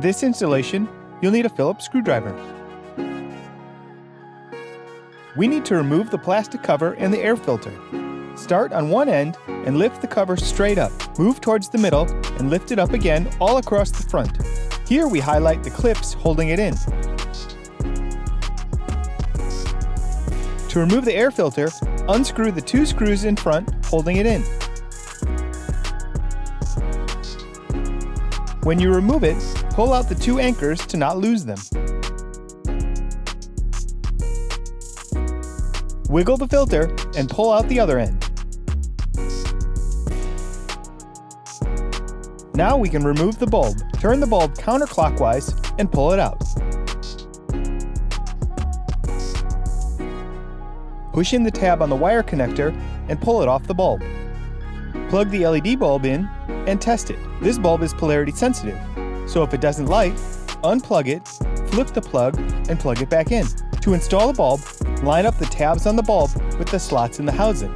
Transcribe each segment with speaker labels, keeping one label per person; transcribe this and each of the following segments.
Speaker 1: For this installation, you'll need a Phillips screwdriver. We need to remove the plastic cover and the air filter. Start on one end and lift the cover straight up. Move towards the middle and lift it up again all across the front. Here we highlight the clips holding it in. To remove the air filter, unscrew the 2 screws in front holding it in. When you remove it, pull out the 2 anchors to not lose them. Wiggle the filter and pull out the other end. Now we can remove the bulb. Turn the bulb counterclockwise and pull it out. Push in the tab on the wire connector and pull it off the bulb. Plug the LED bulb in and test it. This bulb is polarity sensitive, so if it doesn't light, unplug it, flip the plug, and plug it back in. To install the bulb, line up the tabs on the bulb with the slots in the housing.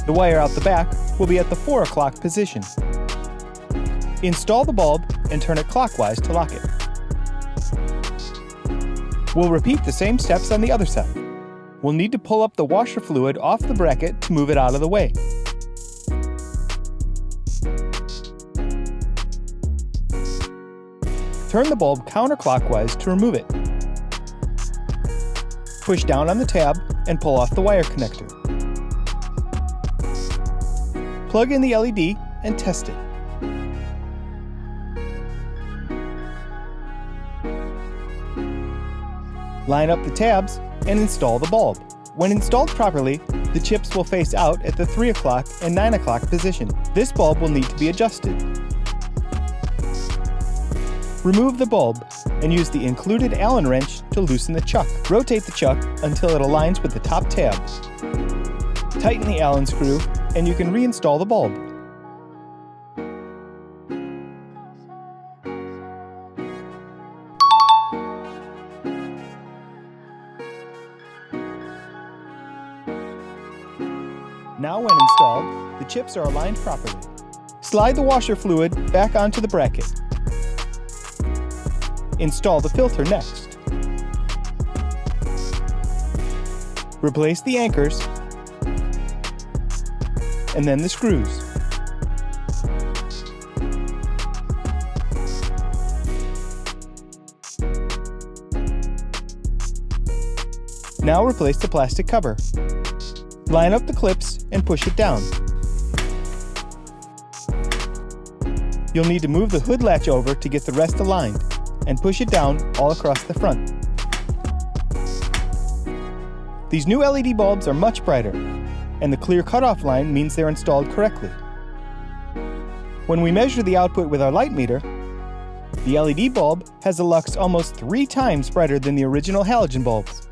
Speaker 1: The wire out the back will be at the 4 o'clock position. Install the bulb and turn it clockwise to lock it. We'll repeat the same steps on the other side. We'll need to pull up the washer fluid off the bracket to move it out of the way. Turn the bulb counterclockwise to remove it. Push down on the tab and pull off the wire connector. Plug in the LED and test it. Line up the tabs and install the bulb. When installed properly, the chips will face out at the 3 o'clock and 9 o'clock position. This bulb will need to be adjusted. Remove the bulb and use the included Allen wrench to loosen the chuck. Rotate the chuck until it aligns with the top tab. Tighten the Allen screw and you can reinstall the bulb. Now when installed, the chips are aligned properly. Slide the washer fluid back onto the bracket. Install the filter next. Replace the anchors and then the screws. Now replace the plastic cover. Line up the clips and push it down. You'll need to move the hood latch over to get the rest aligned and push it down all across the front. These new LED bulbs are much brighter, and the clear cutoff line means they're installed correctly. When we measure the output with our light meter, the LED bulb has a lux almost 3 times brighter than the original halogen bulbs.